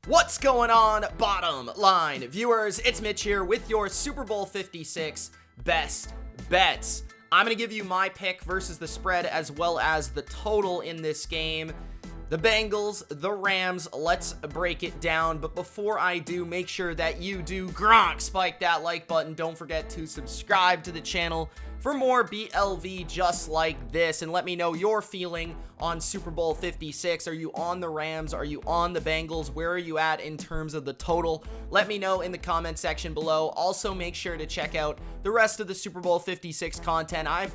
What's going on, bottom line viewers? It's Mitch here with your Super Bowl 56 best bets. I'm going to give you my pick versus the spread as well as the total in this game. The Bengals, the Rams, let's break it down. But before I do, make sure that you do spike that like button. Don't forget to subscribe to the channel for more BLV just like this. And let me know your feeling on Super Bowl 56. Are you on the Rams? Are you on the Bengals? Where are you at in terms of the total? Let me know in the comment section below. Also, make sure to check out the rest of the Super Bowl 56 content. I've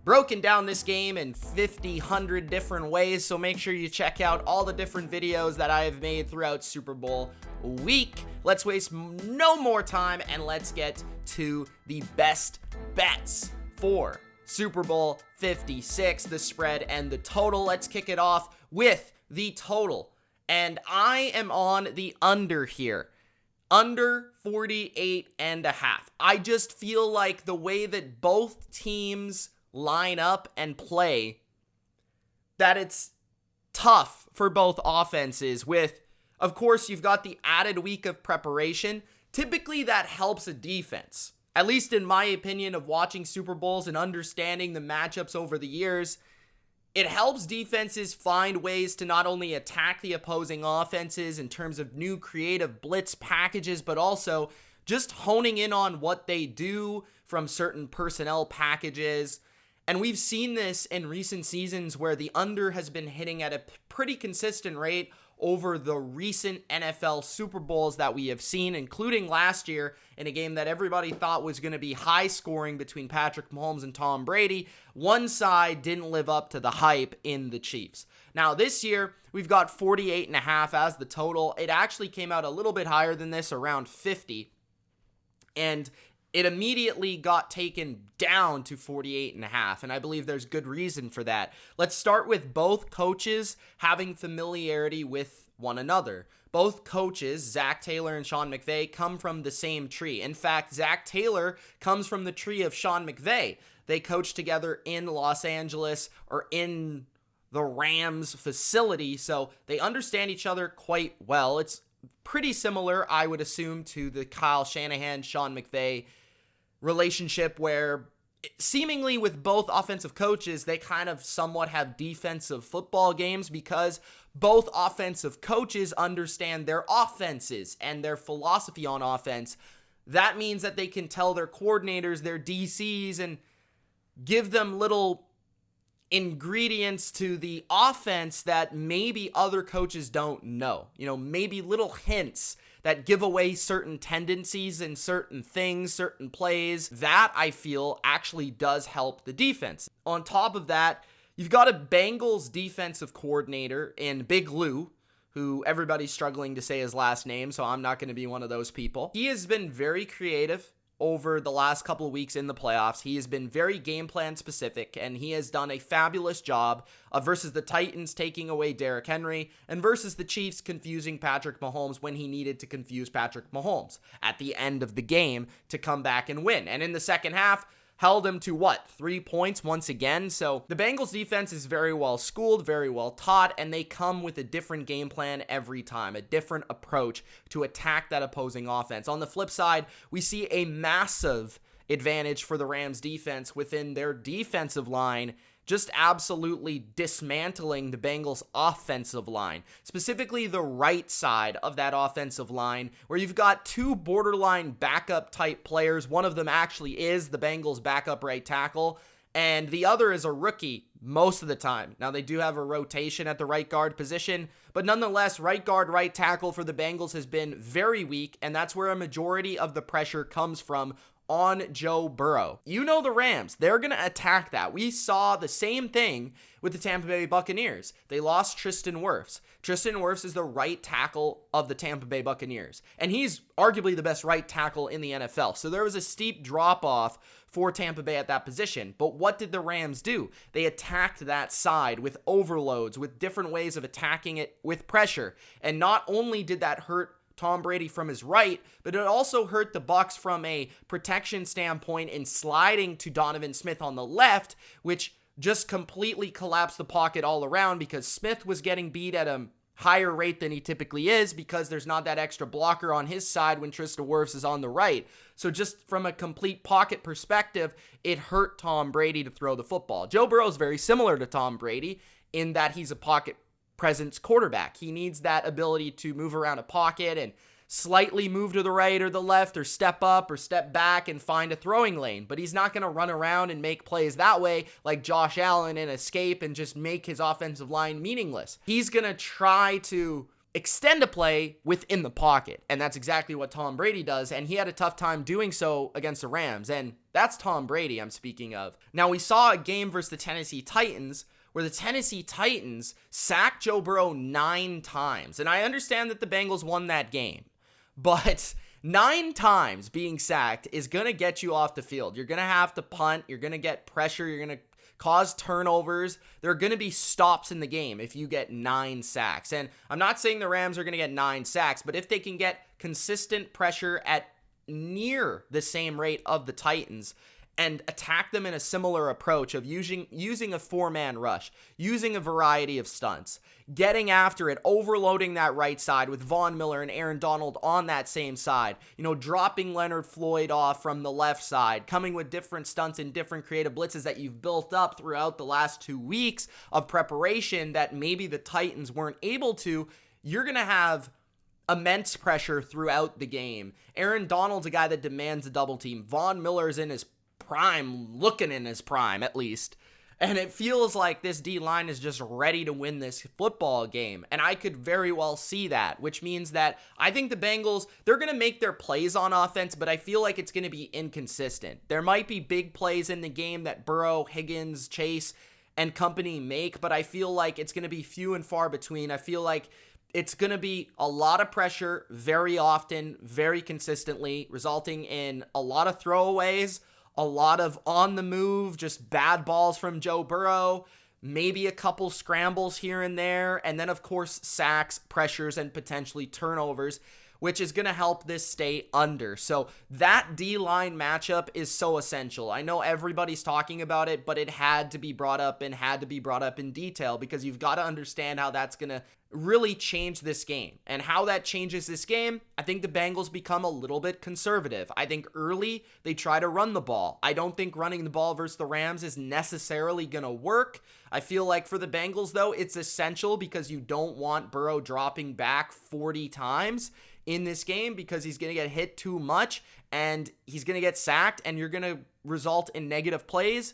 broken down this game in 100 different ways, so make sure you check out all the different videos that I have made throughout Super Bowl week. Let's waste no more time and let's get to the best bets for Super Bowl 56, the spread and the total. Let's kick it off with the total, and I am on the under here. Under 48.5. I just feel like the way that both teams line up and play, that it's tough for both offenses with, of course, you've got the added week of preparation. Typically that helps a defense, at least in my opinion of watching Super Bowls and understanding the matchups over the years. It helps defenses find ways to not only attack the opposing offenses in terms of new creative blitz packages, but also just honing in on what they do from certain personnel packages. And we've seen this in recent seasons where the under has been hitting at a pretty consistent rate over the recent NFL Super Bowls that we have seen, including last year in a game that everybody thought was going to be high scoring between Patrick Mahomes and Tom Brady. One side didn't live up to the hype in the Chiefs. Now this year, we've got 48.5 as the total. It actually came out a little bit higher than this, around 50. And it immediately got taken down to 48.5, and I believe there's good reason for that. Let's start with both coaches having familiarity with one another. Both coaches, Zach Taylor and Sean McVay, come from the same tree. In fact, Zach Taylor comes from the tree of Sean McVay. They coached together in Los Angeles or in the Rams facility, so they understand each other quite well. It's pretty similar, I would assume, to the Kyle Shanahan, Sean McVay relationship, where seemingly with both offensive coaches, they kind of somewhat have defensive football games because both offensive coaches understand their offenses and their philosophy on offense. That means that they can tell their coordinators, their DCs, and give them little ingredients to the offense that maybe other coaches don't know. You know, maybe little hints that give away certain tendencies and certain things, certain plays. That, I feel, actually does help the defense. On top of that, you've got a Bengals defensive coordinator in Big Lou, who everybody's struggling to say his last name, so I'm not going to be one of those people. He has been very creative over the last couple of weeks in the playoffs. He has been very game plan specific, and he has done a fabulous job of versus the Titans taking away Derrick Henry and versus the Chiefs confusing Patrick Mahomes when he needed to confuse Patrick Mahomes at the end of the game to come back and win. And in the second half, held him to 3 points once again. So the Bengals defense is very well schooled, very well taught, and they come with a different game plan every time, a different approach to attack that opposing offense. On the flip side, we see a massive advantage for the Rams defense within their defensive line, just absolutely dismantling the Bengals offensive line, specifically the right side of that offensive line, where you've got two borderline backup type players. One of them actually is the Bengals backup right tackle, and the other is a rookie most of the time. Now, they do have a rotation at the right guard position, but nonetheless, right guard, right tackle for the Bengals has been very weak, and that's where a majority of the pressure comes from on Joe Burrow. You know the Rams, they're going to attack that. We saw the same thing with the Tampa Bay Buccaneers. They lost Tristan Wirfs. Tristan Wirfs is the right tackle of the Tampa Bay Buccaneers, and he's arguably the best right tackle in the NFL. So there was a steep drop-off for Tampa Bay at that position. But what did the Rams do? They attacked that side with overloads, with different ways of attacking it with pressure. And not only did that hurt Tom Brady from his right, but it also hurt the Bucs from a protection standpoint in sliding to Donovan Smith on the left, which just completely collapsed the pocket all around because Smith was getting beat at a higher rate than he typically is because there's not that extra blocker on his side when Tristan Wirfs is on the right. So just from a complete pocket perspective, it hurt Tom Brady to throw the football. Joe Burrow is very similar to Tom Brady in that he's a pocket presence quarterback. He needs that ability to move around a pocket and slightly move to the right or the left or step up or step back and find a throwing lane. But he's not going to run around and make plays that way like Josh Allen and escape and just make his offensive line meaningless. He's going to try to extend a play within the pocket. And that's exactly what Tom Brady does. And he had a tough time doing so against the Rams. And that's Tom Brady I'm speaking of. Now, we saw a game versus the Tennessee Titans where the Tennessee Titans sacked Joe Burrow 9 times. And I understand that the Bengals won that game. But 9 times being sacked is going to get you off the field. You're going to have to punt. You're going to get pressure. You're going to cause turnovers. There are going to be stops in the game if you get 9 sacks. And I'm not saying the Rams are going to get 9 sacks, but if they can get consistent pressure at near the same rate of the Titans and attack them in a similar approach of using a 4-man rush, using a variety of stunts, getting after it, overloading that right side with Von Miller and Aaron Donald on that same side, dropping Leonard Floyd off from the left side, coming with different stunts and different creative blitzes that you've built up throughout the last 2 weeks of preparation that maybe the Titans weren't able to, you're going to have immense pressure throughout the game. Aaron Donald's a guy that demands a double team. Von Miller's in his prime, looking in his prime at least. And it feels like this D-line is just ready to win this football game. And I could very well see that, which means that I think the Bengals, they're going to make their plays on offense, but I feel like it's going to be inconsistent. There might be big plays in the game that Burrow, Higgins, Chase, and company make, but I feel like it's going to be few and far between. I feel like it's going to be a lot of pressure very often, very consistently, resulting in a lot of throwaways, a lot of on the move, just bad balls from Joe Burrow, maybe a couple scrambles here and there, and then of course sacks, pressures, and potentially turnovers, which is going to help this stay under. So that D-line matchup is so essential. I know everybody's talking about it, but it had to be brought up and had to be brought up in detail because you've got to understand how that's going to really change this game. And how that changes this game, I think the Bengals become a little bit conservative. I think early they try to run the ball. I don't think running the ball versus the Rams is necessarily going to work. I feel like for the Bengals, though, it's essential because you don't want Burrow dropping back 40 times in this game because he's going to get hit too much and he's going to get sacked and you're going to result in negative plays.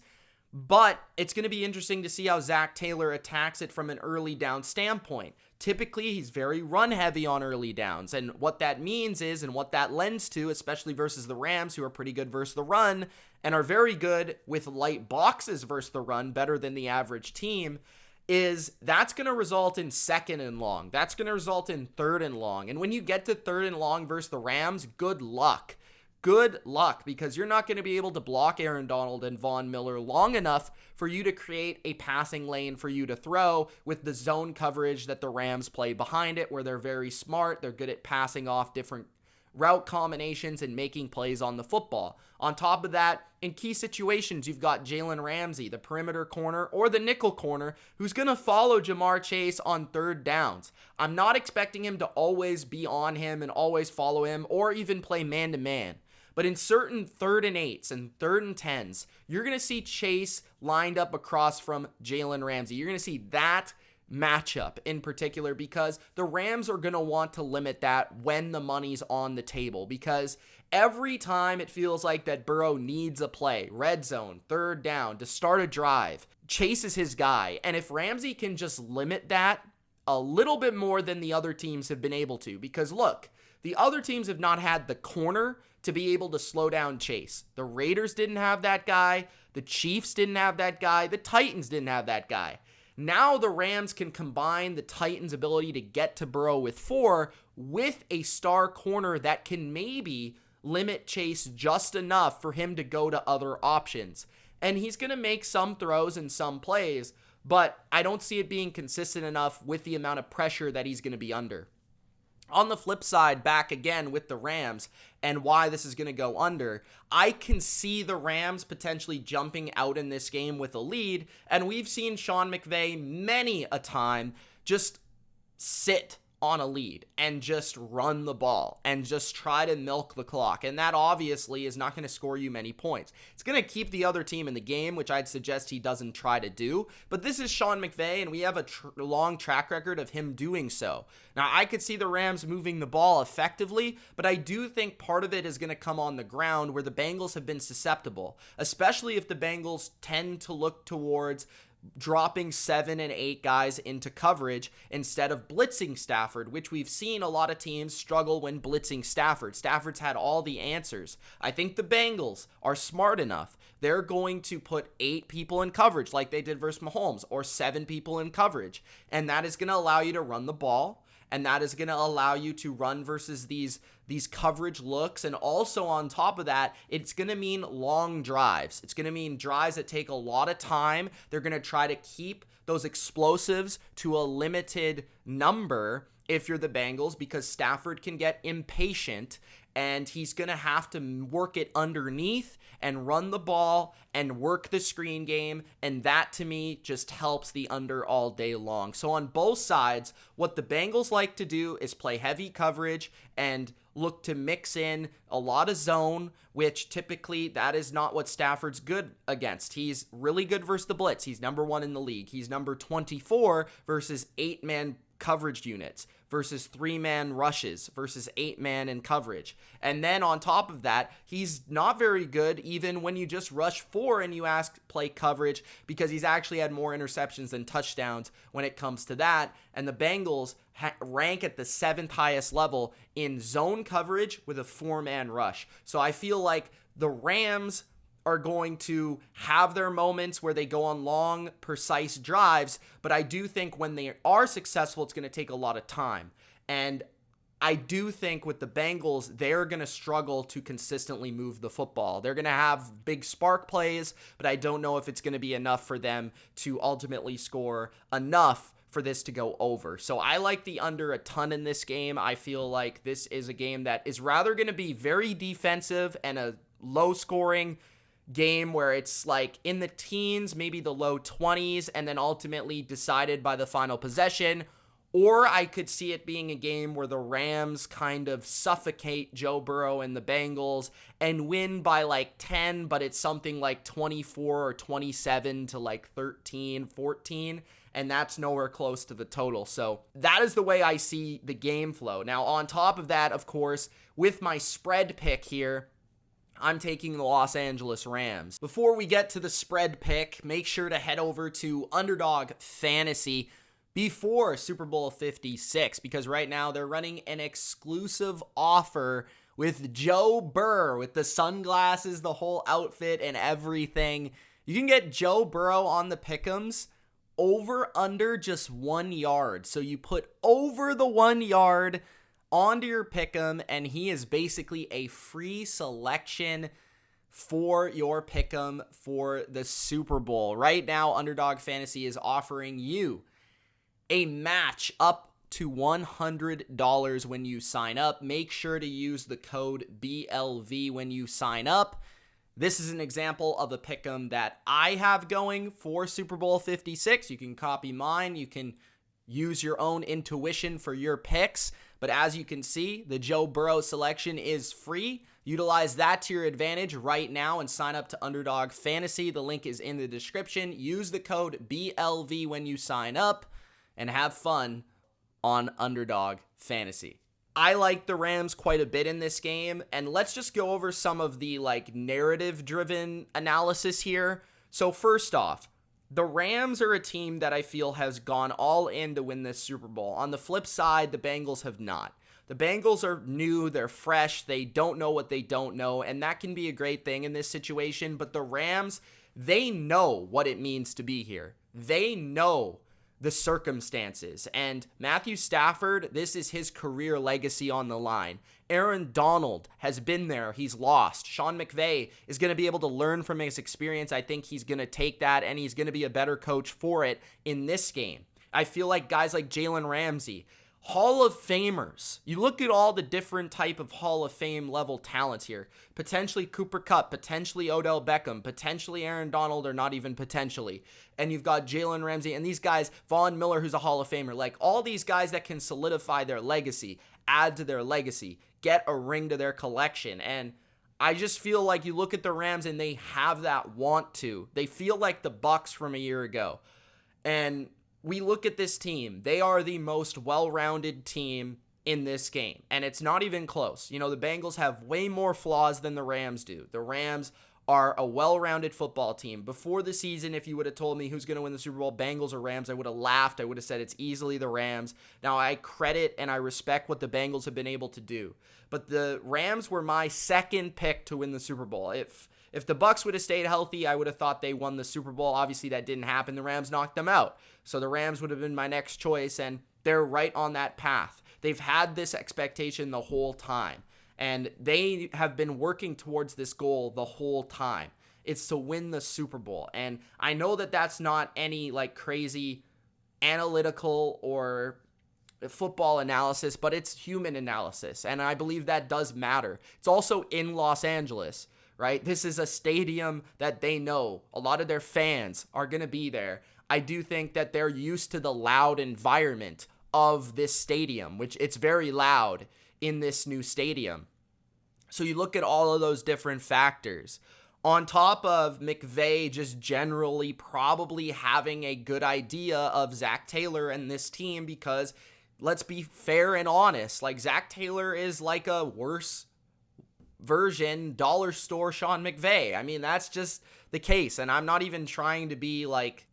But it's going to be interesting to see how Zach Taylor attacks it from an early down standpoint. Typically, he's very run heavy on early downs. And what that means is, and what that lends to, especially versus the Rams, who are pretty good versus the run and are very good with light boxes versus the run, better than the average team, is that's going to result in 2nd and long. That's going to result in 3rd and long. And when you get to 3rd and long versus the Rams, good luck. Good luck, because you're not going to be able to block Aaron Donald and Von Miller long enough for you to create a passing lane for you to throw with the zone coverage that the Rams play behind it, where they're very smart. They're good at passing off different route combinations and making plays on the football. On top of that, in key situations, you've got Jalen Ramsey, the perimeter corner or the nickel corner, who's going to follow Jamar Chase on 3rd downs. I'm not expecting him to always be on him and always follow him or even play man-to-man. But in certain 3rd and 8s and 3rd and 10s, you're going to see Chase lined up across from Jalen Ramsey. You're going to see that matchup in particular because the Rams are going to want to limit that when the money's on the table, because every time it feels like that Burrow needs a play, red zone, 3rd down, to start a drive, Chase is his guy. And if Ramsey can just limit that a little bit more than the other teams have been able to, because look, the other teams have not had the corner to be able to slow down Chase. The Raiders didn't have that guy. The Chiefs didn't have that guy. The Titans didn't have that guy. Now the Rams can combine the Titans' ability to get to Burrow with 4 with a star corner that can maybe limit Chase just enough for him to go to other options. And he's going to make some throws and some plays, but I don't see it being consistent enough with the amount of pressure that he's going to be under. On the flip side, back again with the Rams and why this is going to go under, I can see the Rams potentially jumping out in this game with a lead, and we've seen Sean McVay many a time just sit on a lead and just run the ball and just try to milk the clock. And that obviously is not going to score you many points. It's going to keep the other team in the game, which I'd suggest he doesn't try to do. But this is Sean McVay, and we have a long track record of him doing so. Now, I could see the Rams moving the ball effectively, but I do think part of it is going to come on the ground where the Bengals have been susceptible, especially if the Bengals tend to look towards dropping 7 and 8 guys into coverage instead of blitzing Stafford, which we've seen a lot of teams struggle when blitzing Stafford. Stafford's had all the answers. I think the Bengals are smart enough. They're going to put 8 people in coverage like they did versus Mahomes, or 7 people in coverage. And that is going to allow you to run the ball. And that is going to allow you to run versus these coverage looks. And also on top of that, it's going to mean long drives. It's going to mean drives that take a lot of time. They're going to try to keep those explosives to a limited number if you're the Bengals, because Stafford can get impatient and he's going to have to work it underneath and run the ball and work the screen game. And that, to me, just helps the under all day long. So on both sides, what the Bengals like to do is play heavy coverage and look to mix in a lot of zone, which typically that is not what Stafford's good against. He's really good versus the blitz. He's number 1 in the league. He's number 24 versus 8-man coverage units, versus 3-man rushes, versus 8-man in coverage. And then on top of that, he's not very good even when you just rush 4 and you ask play coverage, because he's actually had more interceptions than touchdowns when it comes to that. And the Bengals rank at the 7th highest level in zone coverage with a 4-man rush. So I feel like the Rams are going to have their moments where they go on long, precise drives, but I do think when they are successful, it's going to take a lot of time. And I do think with the Bengals, they're going to struggle to consistently move the football. They're going to have big spark plays, but I don't know if it's going to be enough for them to ultimately score enough for this to go over. So I like the under a ton in this game. I feel like this is a game that is rather going to be very defensive and a low scoring game where it's like in the teens, maybe the low 20s, and then ultimately decided by the final possession. Or I could see it being a game where the Rams kind of suffocate Joe Burrow and the Bengals and win by like 10, but it's something like 24 or 27 to like 13, 14, and that's nowhere close to the total. So that is the way I see the game flow. Now, on top of that, of course, with my spread pick here, I'm taking the Los Angeles Rams. Before we get to the spread pick, make sure to head over to Underdog Fantasy before Super Bowl 56, because right now they're running an exclusive offer with Joe Burrow, with the sunglasses, the whole outfit, and everything. You can get Joe Burrow on the pick'ems over under just 1 yard. So you put over the 1 yard onto your pick'em, and he is basically a free selection for your pick'em for the Super Bowl. Right now, Underdog Fantasy is offering you a match up to $100 when you sign up. Make sure to use the code BLV when you sign up. This is an example of a pick'em that I have going for Super Bowl 56. You can copy mine. You can use your own intuition for your picks. But as you can see, the Joe Burrow selection is free. Utilize that to your advantage right now and sign up to Underdog Fantasy. The link is in the description. Use the code BLV when you sign up and have fun on Underdog Fantasy. I like the Rams quite a bit in this game, and let's just go over some of the narrative-driven analysis here. So first off, the Rams are a team that I feel has gone all in to win this Super Bowl. On the flip side, the Bengals have not. The Bengals are new, they're fresh, they don't know what they don't know, and that can be a great thing in this situation. But the Rams, they know what it means to be here. They know the circumstances. And Matthew Stafford, this is his career legacy on the line. Aaron Donald has been there. He's lost. Sean McVay is going to be able to learn from his experience. I think he's going to take that, and he's going to be a better coach for it in this game. I feel like guys like Jalen Ramsey, Hall of Famers. You look at all the different type of Hall of Fame level talents here. Potentially Cooper Kupp, potentially Odell Beckham, potentially Aaron Donald, or not even potentially. And you've got Jalen Ramsey and these guys, Von Miller, who's a Hall of Famer. Like all these guys that can solidify their legacy, add to their legacy, get a ring to their collection. And I just feel like you look at the Rams and they have that want to. They feel like the Bucs from a year ago. And we look at this team. They are the most well-rounded team in this game. And it's not even close. You know, the Bengals have way more flaws than the Rams do. The Rams are a well-rounded football team. Before the season, if you would have told me who's going to win the Super Bowl, Bengals or Rams, I would have laughed. I would have said it's easily the Rams. Now, I credit and I respect what the Bengals have been able to do. But the Rams were my second pick to win the Super Bowl. If the Bucs would have stayed healthy, I would have thought they won the Super Bowl. Obviously, that didn't happen. The Rams knocked them out. So the Rams would have been my next choice, and they're right on that path. They've had this expectation the whole time, and they have been working towards this goal the whole time. It's to win the Super Bowl. And I know that that's not any like crazy analytical or football analysis, but it's human analysis, and I believe that does matter. It's also in Los Angeles, right? This is a stadium that they know. A lot of their fans are going to be there. I do think that they're used to the loud environment of this stadium, which it's very loud in this new stadium. So you look at all of those different factors. On top of McVay just generally probably having a good idea of Zach Taylor and this team, because let's be fair and honest, like Zach Taylor is like a worse version dollar store Sean McVay. I mean, that's just the case, and I'm not even trying to be like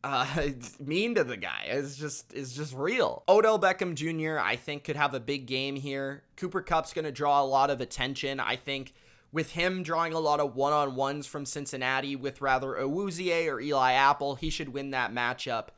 mean to the guy. It's just real. Odell Beckham Jr. I think could have a big game here. Cooper Kupp's going to draw a lot of attention. I think with him drawing a lot of one-on-ones from Cincinnati with rather Awuzie or Eli Apple, he should win that matchup.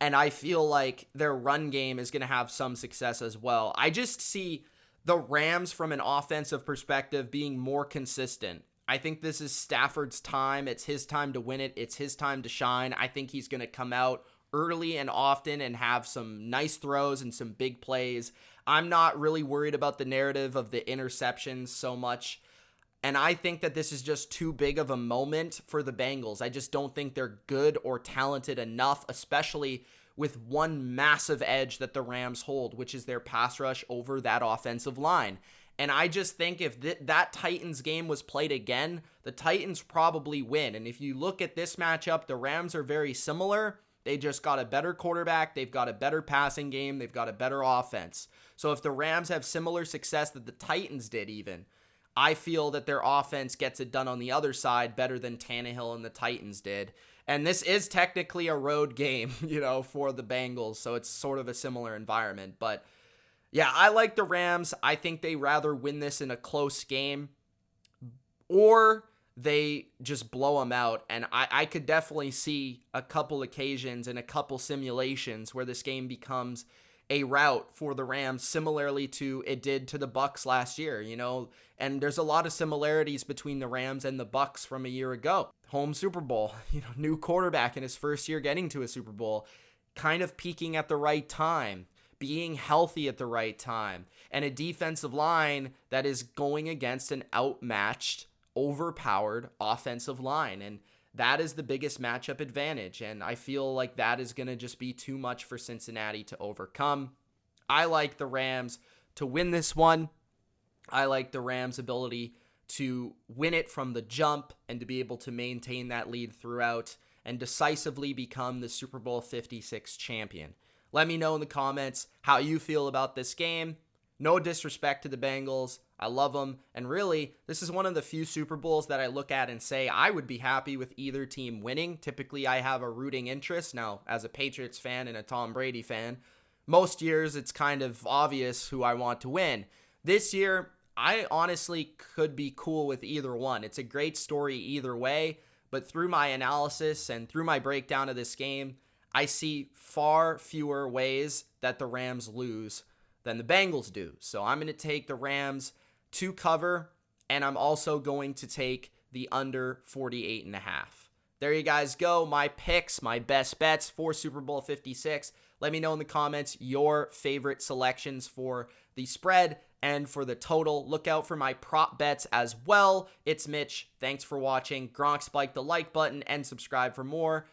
And I feel like their run game is going to have some success as well. I just see the Rams from an offensive perspective being more consistent. I think this is Stafford's time. It's his time to win it. It's his time to shine. I think he's going to come out early and often and have some nice throws and some big plays. I'm not really worried about the narrative of the interceptions so much. And I think that this is just too big of a moment for the Bengals. I just don't think they're good or talented enough, especially with one massive edge that the Rams hold, which is their pass rush over that offensive line. And I just think if that Titans game was played again, the Titans probably win. And if you look at this matchup, the Rams are very similar. They just got a better quarterback. They've got a better passing game. They've got a better offense. So if the Rams have similar success that the Titans did even, I feel that their offense gets it done on the other side better than Tannehill and the Titans did. And this is technically a road game, for the Bengals, so it's sort of a similar environment. But yeah, I like the Rams. I think they rather win this in a close game, or they just blow them out. And I could definitely see a couple occasions and a couple simulations where this game becomes a rout for the Rams, similarly to it did to the Bucs last year, and there's a lot of similarities between the Rams and the Bucs from a year ago. Home Super Bowl, new quarterback in his first year getting to a Super Bowl, kind of peaking at the right time, being healthy at the right time, and a defensive line that is going against an outmatched, overpowered offensive line. And that is the biggest matchup advantage, and I feel like that is going to just be too much for Cincinnati to overcome. I like the Rams to win this one. I like the Rams' ability to win it from the jump and to be able to maintain that lead throughout and decisively become the Super Bowl 56 champion. Let me know in the comments how you feel about this game. No disrespect to the Bengals. I love them. And really, this is one of the few Super Bowls that I look at and say I would be happy with either team winning. Typically, I have a rooting interest. Now, as a Patriots fan and a Tom Brady fan, most years it's kind of obvious who I want to win. This year, I honestly could be cool with either one. It's a great story either way, but through my analysis and through my breakdown of this game, I see far fewer ways that the Rams lose than the Bengals do. So I'm going to take the Rams to cover, and I'm also going to take the under 48.5. there you guys go. My picks, my best bets for Super Bowl 56. Let me know in the comments your favorite selections for the spread and for the total. Look out for my prop bets as well. It's Mitch. Thanks for watching. Gronk, spike the like button and subscribe for more.